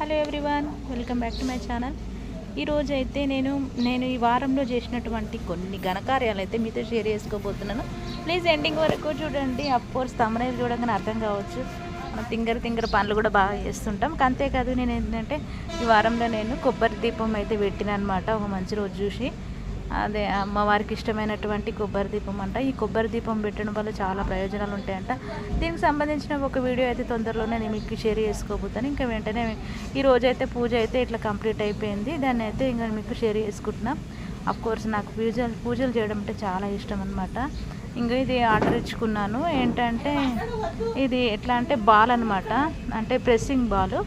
Hello everyone, welcome back to my channel. ఈరోజు అయితే నేను ఈ వారంలో చేసినటువంటి కొన్ని ఘనకార్యాలు అయితే మీతో షేర్ చేసుకోబోతున్నాను. ప్లీజ్ ఎండింగ్ వరకు చూడండి. అఫ్కోర్స్ తమ్మునేది చూడగానే అర్థం కావచ్చు, మనం తింగర పనులు కూడా బాగా చేస్తుంటాం. అంతేకాదు నేను ఏంటంటే ఈ వారంలో నేను కొబ్బరి దీపం అయితే పెట్టిన అనమాట. ఒక మంచి రోజు చూసి అదే అమ్మవారికి ఇష్టమైనటువంటి కొబ్బరి దీపం అంట. ఈ కొబ్బరి దీపం పెట్టడం వల్ల చాలా ప్రయోజనాలు ఉంటాయంట. దీనికి సంబంధించిన ఒక వీడియో అయితే తొందరలోనే నేను మీకు షేర్ చేసుకోబోతాను. ఇంకా వెంటనే ఈరోజు అయితే పూజ అయితే ఇట్లా కంప్లీట్ అయిపోయింది. దాన్ని అయితే ఇంకా మీకు షేర్ చేసుకుంటున్నా. అఫ్కోర్స్ నాకు పూజలు చేయడం అంటే చాలా ఇష్టం అనమాట. ఇంకా ఇది ఆర్డర్ ఇచ్చుకున్నాను. ఏంటంటే ఇది ఎట్లా అంటే బాల్ అనమాట, అంటే pressing ball.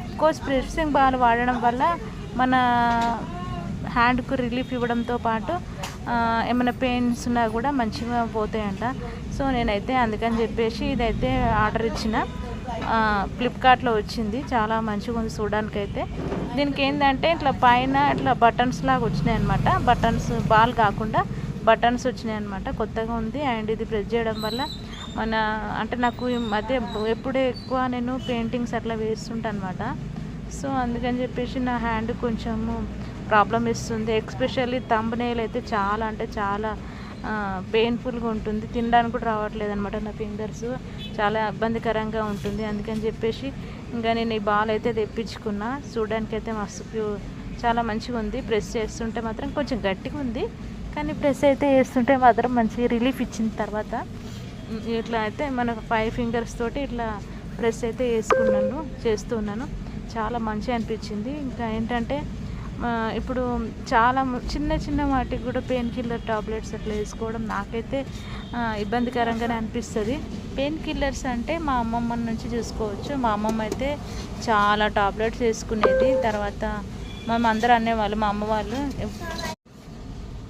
Of course pressing ball వాడడం వల్ల మన హ్యాండ్కు రిలీఫ్ ఇవ్వడంతో పాటు ఏమైనా పెయిన్స్ ఉన్నా కూడా మంచిగా పోతాయంట. సో నేనైతే అందుకని చెప్పేసి ఇదైతే ఆర్డర్ ఇచ్చిన. ఫ్లిప్కార్ట్లో వచ్చింది, చాలా మంచిగా ఉంది చూడడానికి. అయితే దీనికి ఏంటంటే ఇట్లా పైన ఇట్లా బటన్స్ లాగా వచ్చినాయి అనమాట. బటన్స్ బాల్ కాకుండా బటన్స్ వచ్చినాయి అనమాట. కొత్తగా ఉంది. అండ్ ఇది ప్రెస్ చేయడం వల్ల అంటే నాకు ఈ మధ్య ఎప్పుడు ఎక్కువ నేను పెయింటింగ్స్ అట్లా వేస్తుంటాను అనమాట. సో అందుకని చెప్పేసి నా హ్యాండ్ కొంచెము ప్రాబ్లం ఇస్తుంది. ఎస్పెషల్లీ థంబ్నెయిల్ అయితే చాలా అంటే చాలా పెయిన్ఫుల్గా ఉంటుంది. తినడానికి కూడా రావట్లేదు అనమాట. నా ఫింగర్స్ చాలా ఇబ్బందికరంగా ఉంటుంది. అందుకని చెప్పేసి ఇంకా నేను ఈ బాల్ అయితే తెప్పించుకున్నా. చూడడానికి అయితే మస్తు చాలా మంచిగా ఉంది. ప్రెస్ చేస్తుంటే మాత్రం కొంచెం గట్టిగా ఉంది, కానీ ప్రెస్ అయితే వేస్తుంటే మాత్రం మంచి రిలీఫ్ ఇచ్చిన తర్వాత ఇట్లా అయితే మనకు 5 ఫింగర్స్ తోటి ఇట్లా ప్రెస్ అయితే చేస్తున్నాను. చాలా మంచిగా అనిపించింది. ఇంకా ఏంటంటే ఇప్పుడు చాలా చిన్న వాటికి కూడా పెయిన్ కిల్లర్ టాబ్లెట్స్ అట్లా వేసుకోవడం నాకైతే ఇబ్బందికరంగానే అనిపిస్తుంది. పెయిన్ కిల్లర్స్ అంటే మా అమ్మమ్మ నుంచి చూసుకోవచ్చు. మా అమ్మమ్మ అయితే చాలా టాబ్లెట్స్ వేసుకునేది. తర్వాత అందరూ అనేవాళ్ళు, మా అమ్మ వాళ్ళు,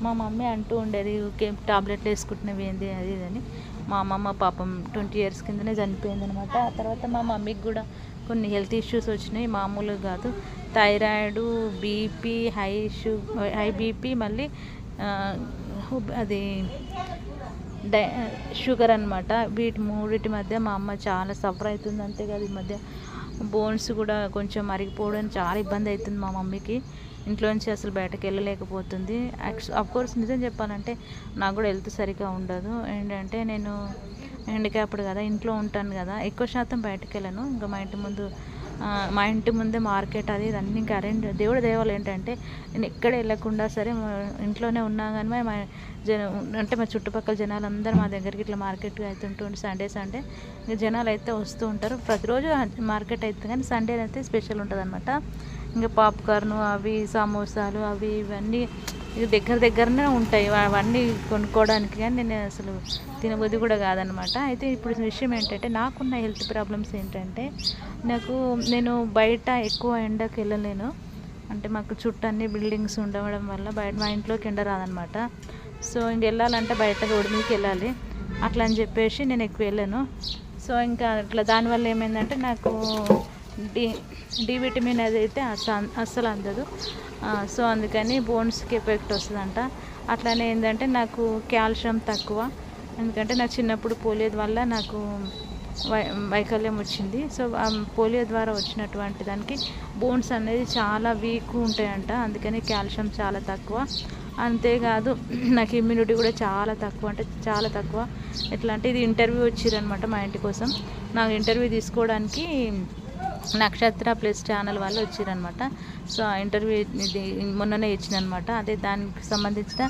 మా మమ్మీ అంటూ ఉండేది ఊకే టాబ్లెట్లు వేసుకుంటున్నవి ఏంది అది ఇదని. మా అమ్మమ్మ పాపం 20 ఇయర్స్ కిందనే చనిపోయింది అనమాట. ఆ తర్వాత మా మమ్మీకి కూడా కొన్ని హెల్త్ ఇష్యూస్ వచ్చినాయి, మామూలుగా కాదు. థైరాయిడ్, బీపీ, హై బీపీ, మళ్ళీ అది షుగర్ అనమాట. మూడింటి మధ్య మా అమ్మ చాలా సఫర్ అవుతుంది. అంతేకాదు ఈ మధ్య బోన్స్ కూడా కొంచెం అరిగిపోవడం చాలా ఇబ్బంది అవుతుంది మా మమ్మీకి. ఇంట్లోంచి అసలు బయటకు వెళ్ళలేకపోతుంది. అఫ్కోర్స్ నిజం చెప్పాలంటే నాకు కూడా హెల్త్ సరిగ్గా ఉండదు. ఏంటంటే నేను హ్యాండిక్యాప్డ్ కదా, ఇంట్లో ఉంటాను కదా, ఎక్కువ శాతం బయటకు వెళ్ళను. ఇంకా మా ఇంటి ముందే మార్కెట్ అది అన్నీ ఇంకా దేవుడి దేవాలు ఏంటంటే నేను ఎక్కడ వెళ్ళకుండా సరే ఇంట్లోనే ఉన్నా కానీ అంటే మా చుట్టుపక్కల జనాలు అందరూ మా దగ్గరికి ఇట్లా మార్కెట్ అవుతుంటుంది. సండే ఇంకా జనాలు అయితే వస్తూ ఉంటారు. ప్రతిరోజు మార్కెట్ అవుతుంది, కానీ సండే అయితే స్పెషల్ ఉంటుంది అనమాట. ఇంకా పాప్కార్న్ అవి సమోసాలు అవి ఇవన్నీ దగ్గరనే ఉంటాయి. అవన్నీ కొనుక్కోవడానికి కానీ నేను అసలు తినబుద్ధి కూడా కాదనమాట. అయితే ఇప్పుడు విషయం ఏంటంటే నాకున్న హెల్త్ ప్రాబ్లమ్స్ ఏంటంటే నేను బయట ఎక్కువ ఎండకు వెళ్ళలేను. అంటే మాకు చుట్టూ అన్ని బిల్డింగ్స్ ఉండడం వల్ల మా ఇంట్లోకి ఎండ రాదనమాట. సో ఇంక వెళ్ళాలంటే బయట రోడ్డు మీదకి వెళ్ళాలి. అట్లా అని చెప్పేసి నేను ఎక్కువ వెళ్ళాను. సో ఇంకా అట్లా దానివల్ల ఏమైందంటే నాకు డి విటమిన్ అది అయితే అస్సలు అందదు. సో అందుకని బోన్స్కి ఎఫెక్ట్ వస్తుందంట. అట్లానే ఏంటంటే నాకు కాల్షియం తక్కువ, ఎందుకంటే నాకు చిన్నప్పుడు పోలియో వల్ల నాకు వైకల్యం వచ్చింది. సో పోలియో ద్వారా వచ్చినటువంటి దానికి బోన్స్ అనేది చాలా వీక్ ఉంటాయంట. అందుకని కాల్షియం చాలా తక్కువ. అంతేకాదు నాకు ఇమ్యూనిటీ కూడా చాలా తక్కువ, అంటే చాలా తక్కువ. ఎట్లా అంటే ఇది ఇంటర్వ్యూ వచ్చిరనమాట మా ఇంటి కోసం. నాకు ఇంటర్వ్యూ తీసుకోవడానికి నక్షత్ర ప్లస్ ఛానల్ వాళ్ళు వచ్చిరనమాట. సో ఆ ఇంటర్వ్యూ ఇది మొన్ననే ఇచ్చిననమాట. అదే దానికి సంబంధించిన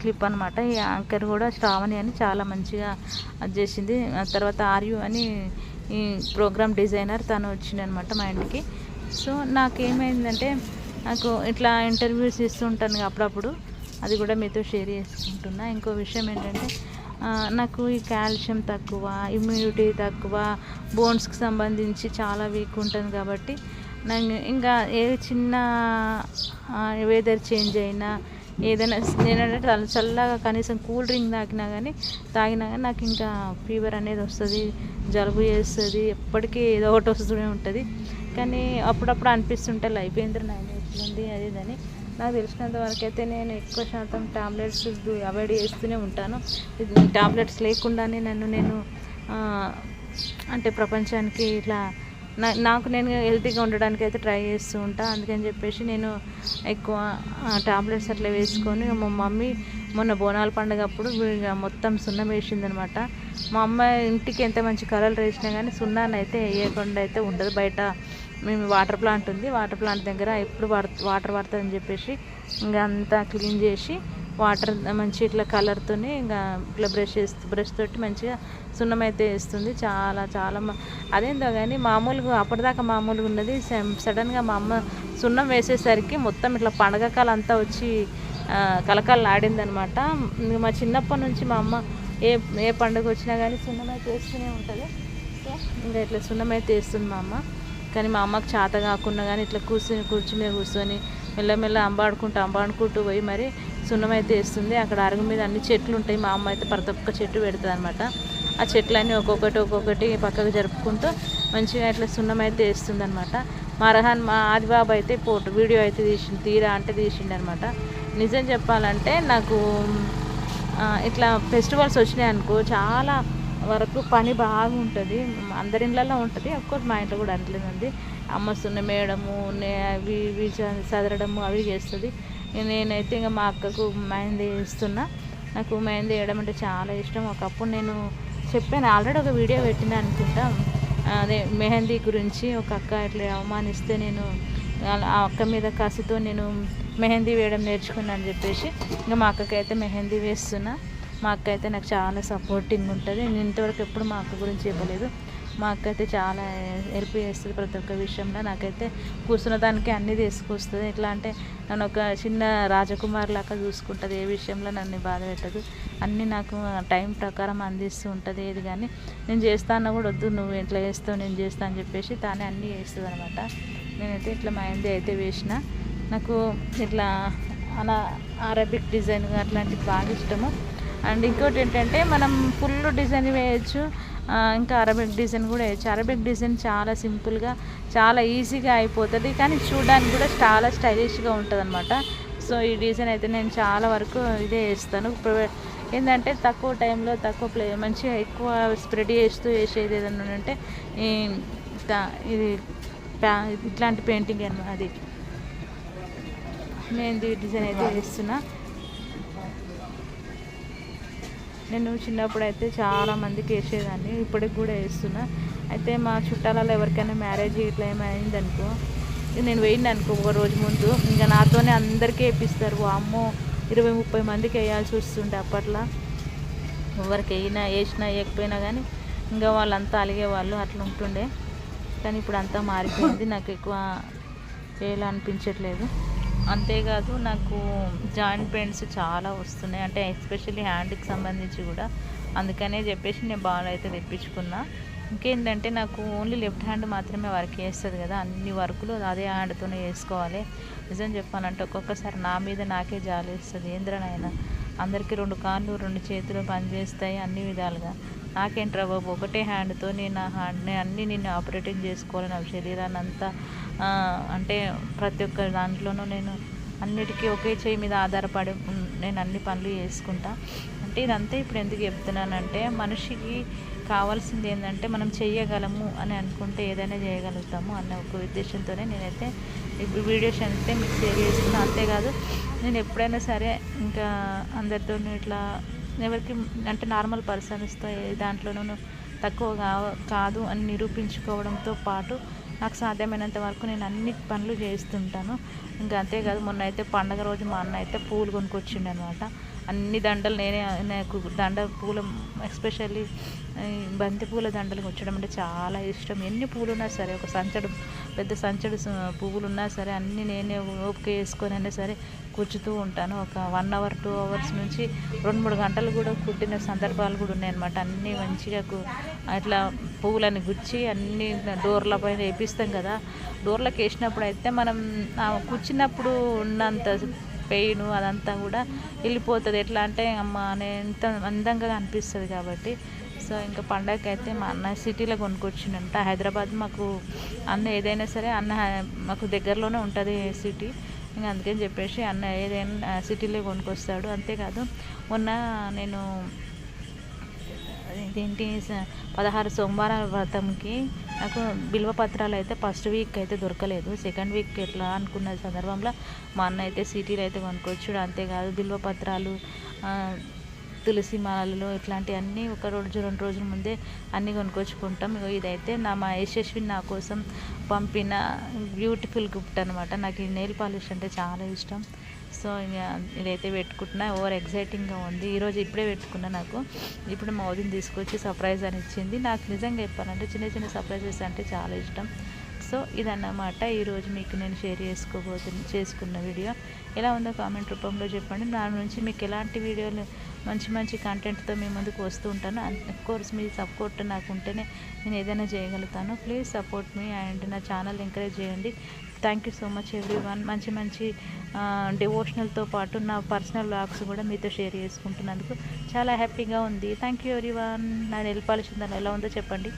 క్లిప్ అనమాట. ఈ యాంకర్ కూడా శ్రావణి అని చాలా మంచిగా అది చేసింది. ఆ తర్వాత ఆర్యు అని ఈ ప్రోగ్రామ్ డిజైనర్ తను వచ్చిందనమాట మా ఇంటికి. సో నాకేమైందంటే నాకు ఇట్లా ఇంటర్వ్యూస్ ఇస్తుంటాను అప్పుడప్పుడు, అది కూడా మీతో షేర్ చేసుకుంటున్నా. ఇంకో విషయం ఏంటంటే నాకు ఈ కాల్షియం తక్కువ, ఇమ్యూనిటీ తక్కువ, బోన్స్కి సంబంధించి చాలా వీక్ ఉంటుంది. కాబట్టి నాకు ఇంకా ఏ చిన్న వెదర్ చేంజ్ అయినా ఏదైనా నేనంటే చల్లగా కనీసం కూల్ డ్రింక్ తాగినా కానీ నాకు ఇంకా ఫీవర్ అనేది వస్తుంది, జలుబు చేస్తుంది, ఎప్పటికీ ఏదో ఒకటి వస్తూనే ఉంటుంది. కానీ అప్పుడప్పుడు అనిపిస్తుంటే లైఫ్ ఏంద్ర నాయన ఎట్లుంది అది ఇదని. నాకు తెలిసినంత వరకు అయితే నేను ఎక్కువ శాతం టాబ్లెట్స్ అవాయిడ్ చేస్తూనే ఉంటాను. టాబ్లెట్స్ లేకుండానే నేను అంటే ప్రపంచానికి ఇట్లా నాకు నేను హెల్తీగా ఉండడానికి అయితే ట్రై చేస్తూ ఉంటాను. అందుకని చెప్పేసి నేను ఎక్కువ టాబ్లెట్స్ అట్లా వేసుకొని మా మమ్మీ మొన్న బోనాల పండుగ అప్పుడు మొత్తం సున్నం వేసిందనమాట. మా అమ్మ ఇంటికి ఎంత మంచి కలర్లు వేసినా కానీ సున్నాన్ని అయితే వేయకుండా అయితే ఉండదు. బయట మేము వాటర్ ప్లాంట్ ఉంది, వాటర్ ప్లాంట్ దగ్గర ఎప్పుడు వాటర్ పడుతుందని చెప్పేసి ఇంకా అంతా క్లీన్ చేసి వాటర్ మంచి ఇట్లా కలర్తోని ఇంకా ఇట్లా బ్రష్ తోటి మంచిగా సున్నం అయితే వేస్తుంది. చాలా చాలా అదేందో కానీ మామూలుగా అప్పటిదాకా మామూలుగా ఉన్నది. సడన్గా మా అమ్మ సున్నం వేసేసరికి మొత్తం ఇట్లా పండగ కాలం అంతా వచ్చి కలకలలాడిందనమాట. మా చిన్నప్పటి నుంచి మా అమ్మ ఏ పండుగ వచ్చినా కానీ సున్నం అయితే వేస్తూనే ఉంటుంది. సో ఇంకా ఇట్లా సున్నం అయితే వేస్తుంది మా అమ్మ. కానీ మా అమ్మకి చేత కాకుండా కానీ ఇట్లా కుర్చీ మీద కూర్చొని మెల్లమెల్ల అంబాడుకుంటూ పోయి మరి సున్నం అయితే వేస్తుంది. అక్కడ అరుగు మీద అన్ని చెట్లు ఉంటాయి. మా అమ్మ అయితే ప్రతి ఒక్క చెట్టు పెడుతుంది అనమాట. ఆ చెట్లన్నీ ఒక్కొక్కటి పక్కకు జరుపుకుంటూ మంచిగా ఇట్లా సున్నం అయితే వేస్తుంది అనమాట. మా ఆదిబాబు అయితే వీడియో అయితే తీసిండు అనమాట. నిజం చెప్పాలంటే నాకు ఇట్లా ఫెస్టివల్స్ వచ్చినాయి అనుకో చాలా వరకు పని బాగుంటుంది. అందరి ఇళ్ళల్లో ఉంటుంది, అఫ్కోర్స్ మా ఇంట్లో కూడా అట్లేదండి. అమ్మ సున్నం వేయడము అవి చదరడము అవి చేస్తుంది. నేనైతే ఇంకా మా అక్కకు మెహందీ వేస్తున్నా. నాకు మెహందీ వేయడం అంటే చాలా ఇష్టం. ఒకప్పుడు నేను చెప్పాను, ఆల్రెడీ ఒక వీడియో పెట్టినా అనుకుంటా, అదే మెహందీ గురించి. ఒక అక్క ఇట్లా అవమానిస్తే నేను ఆ అక్క మీద కసితో నేను మెహందీ వేయడం నేర్చుకున్నాను అని చెప్పేసి ఇంకా మా అక్కకి అయితే మెహందీ వేస్తున్నా. మా అక్క అయితే నాకు చాలా సపోర్టింగ్ ఉంటుంది. నేను ఇంతవరకు ఎప్పుడు మా అక్క గురించి చెప్పలేదు. మా అక్క అయితే చాలా హెల్ప్ చేస్తుంది ప్రతి ఒక్క విషయంలో. నాకైతే కూర్చున్న దానికి అన్నీ తీసుకొస్తుంది. ఎట్లా అంటే నన్ను ఒక చిన్న రాజకుమారి లాగా చూసుకుంటుంది. ఏ విషయంలో నన్ను బాధ పెట్టదు. అన్నీ నాకు టైం ప్రకారం అందిస్తూ ఉంటుంది. ఏది కానీ నేను చేస్తాను కూడా వద్దు నువ్వు ఇట్లా చేస్తావు నేను చేస్తాను అని చెప్పేసి తానే అన్నీ చేస్తుంది అనమాట. నేనైతే ఇట్లా మెహందీ అయితే వేసిన. నాకు ఇట్లా అరబిక్ డిజైన్ అట్లాంటివి బాగా ఇష్టము. అండ్ ఇంకోటి ఏంటంటే మనం ఫుల్ డిజైన్ వేయచ్చు, ఇంకా అరబిక్ డిజైన్ కూడా వేయచ్చు. అరబిక్ డిజైన్ చాలా సింపుల్గా చాలా ఈజీగా అయిపోతుంది, కానీ చూడడానికి కూడా చాలా స్టైలిష్గా ఉంటుంది అనమాట. సో ఈ డిజైన్ అయితే నేను చాలా వరకు ఇదే వేస్తాను. ఏంటంటే తక్కువ టైంలో తక్కువ మంచిగా ఎక్కువ స్ప్రెడ్ చేస్తూ వేసేది ఏదైనా అంటే ఇది ఇట్లాంటి పెయింటింగ్ అనమాట. అది నేను డిజైన్ అయితే వేస్తున్నా. నేను చిన్నప్పుడు అయితే చాలామందికి వేసేదాన్ని, ఇప్పటికి కూడా వేస్తున్నా. అయితే మా చుట్టాలలో ఎవరికైనా మ్యారేజ్ ఇట్లా ఏమైందనుకో, నేను వేయిందనుకో ఒక రోజు ముందు ఇంకా నాతోనే అందరికీ వేపిస్తారు. అమ్మో 20-30 మందికి వేయాల్సి వస్తుండే అప్పట్లో. ఎవరికి వేసినా వేయకపోయినా కానీ ఇంకా వాళ్ళంతా అలిగేవాళ్ళు, అట్లా ఉంటుండే. కానీ ఇప్పుడు అంతా మారిపోయింది, నాకు ఎక్కువ వేయాలనిపించట్లేదు. అంతేకాదు నాకు జాయింట్ పెయిన్స్ చాలా వస్తున్నాయి, అంటే ఎస్పెషల్లీ హ్యాండ్కి సంబంధించి కూడా. అందుకనే చెప్పేసి నేను బాల్ అయితే తెప్పించుకున్నా. ఇంకేంటంటే నాకు ఓన్లీ లెఫ్ట్ హ్యాండ్ మాత్రమే వర్క్ చేస్తుంది కదా, అన్ని వర్కులు అదే హ్యాండ్తోనే చేసుకోవాలి. నిజం చెప్పాలంటే ఒక్కొక్కసారి నా మీద నాకే జాలి వేస్తుంది. ఏంద్రనైనా అందరికీ 2 కాళ్ళు 2 చేతులు పనిచేస్తాయి అన్ని విధాలుగా, నాకేంట్రా బాబు ఒకటే హ్యాండ్తో నేను అన్నీ నేను ఆపరేటింగ్ చేసుకోవాలి. నా శరీరాన్ని అంతా అంటే ప్రతి ఒక్క దాంట్లోనూ నేను అన్నిటికీ ఒకే చేయి మీద ఆధారపడి నేను అన్ని పనులు చేసుకుంటా. అంటే ఇదంతా ఇప్పుడు ఎందుకు చెప్తున్నానంటే, మనిషికి కావాల్సింది ఏంటంటే మనం చేయగలము అని అనుకుంటే ఏదైనా చేయగలుగుతాము అన్న ఒక ఉద్దేశంతోనే నేనైతే ఇప్పుడు వీడియోస్ అయితే మీకు షేర్ చేస్తున్నాను. అంతేకాదు నేను ఎప్పుడైనా సరే ఇంకా అందరితో ఇట్లా ఎవరికి అంటే నార్మల్ పర్సన్స్తో దాంట్లోనూ తక్కువ కాదు అని నిరూపించుకోవడంతో పాటు నాకు సాధ్యమైనంత వరకు నేను అన్ని పనులు చేస్తుంటాను. ఇంకా అంతేకాదు మొన్న అయితే పండగ రోజు మా అన్న అయితే పూలు కొనుక్కొచ్చిండు అనమాట. అన్ని దండలు నేనే, నాకు పూలు ఎస్పెషల్లీ బంతి పూల దండలు కొచ్చడం అంటే చాలా ఇష్టం. ఎన్ని పూలు ఉన్నా సరే, ఒక పెద్ద సంచడు పువ్వులు ఉన్నా సరే అన్నీ నేనే ఓపిక వేసుకొని అయినా సరే కూర్చుతూ ఉంటాను. ఒక 1 అవర్ 2 అవర్స్ నుంచి 2-3 గంటలు కూడా కుట్టిన సందర్భాలు కూడా ఉన్నాయన్నమాట. అన్నీ మంచిగా అట్లా పువ్వులని గుచ్చి అన్నీ డోర్ల పైన వేపిస్తాం కదా, డోర్లకు వేసినప్పుడు అయితే మనం కూర్చున్నప్పుడు ఉన్నంత పెయిన్ అదంతా కూడా వెళ్ళిపోతుంది. ఎట్లా అంటే అమ్మ ఎంత అందంగా అనిపిస్తుంది కాబట్టి. సో ఇంకా పండగకి అయితే మా అన్న సిటీలో కొనుక్కొచ్చిండంట. హైదరాబాద్ మాకు అన్న ఏదైనా సరే మాకు దగ్గరలోనే ఉంటుంది సిటీ. ఇంకా అందుకని చెప్పేసి అన్న ఏదైనా సిటీలో కొనుక్కొస్తాడు. అంతేకాదు మొన్న నేను ఇదేంటి 16 సోమవారాల వ్రతంకి నాకు బిల్వ పత్రాలు అయితే ఫస్ట్ వీక్ అయితే దొరకలేదు. సెకండ్ వీక్ ఎట్లా అనుకున్న సందర్భంలో మా అన్న అయితే సిటీలో అయితే కొనుక్కొచ్చుడు. అంతేకాదు బిల్వ పత్రాలు, తులసి మాలలు ఇట్లాంటివన్నీ ఒక రోజు 2 రోజుల ముందే అన్నీ కొనుక్కొచ్చుకుంటాం. ఇదైతే మా యశస్విని నా కోసం పంపిన బ్యూటిఫుల్ గిఫ్ట్ అనమాట. నాకు ఈ నెయిల్ పాలిష్ అంటే చాలా ఇష్టం. సో ఇదైతే పెట్టుకుంటున్నా. ఓవర్ ఎగ్జైటింగ్గా ఉంది. ఈరోజు ఇప్పుడే పెట్టుకున్నా. నాకు ఇప్పుడు మా వదిన తీసుకొచ్చి సర్ప్రైజ్ అని ఇచ్చింది. నాకు నిజంగా చెప్పాలంటే చిన్న చిన్న సర్ప్రైజెస్ అంటే చాలా ఇష్టం. సో ఇదన్నమాట ఈరోజు మీకు నేను షేర్ చేసుకున్న వీడియో. ఎలా ఉందో కామెంట్ రూపంలో చెప్పండి. నా నుంచి మీకు ఎలాంటి వీడియోలు మంచి మంచి కంటెంట్తో మీ ముందుకు వస్తూ ఉంటాను. కోర్స్ మీ సపోర్ట్ నాకు ఉంటేనే నేను ఏదైనా చేయగలుగుతాను. ప్లీజ్ సపోర్ట్ మీ అండ్ నా ఛానల్ ఎంకరేజ్ చేయండి. Thank you so much everyone. మంచి మంచి డివోషనల్తో పాటు నా పర్సనల్ వ్లాగ్స్ కూడా మీతో షేర్ చేసుకుంటున్నందుకు చాలా హ్యాపీగా ఉంది. Thank you everyone. నా నెయిల్ పాలిష్ ఎలా ఉందో చెప్పండి.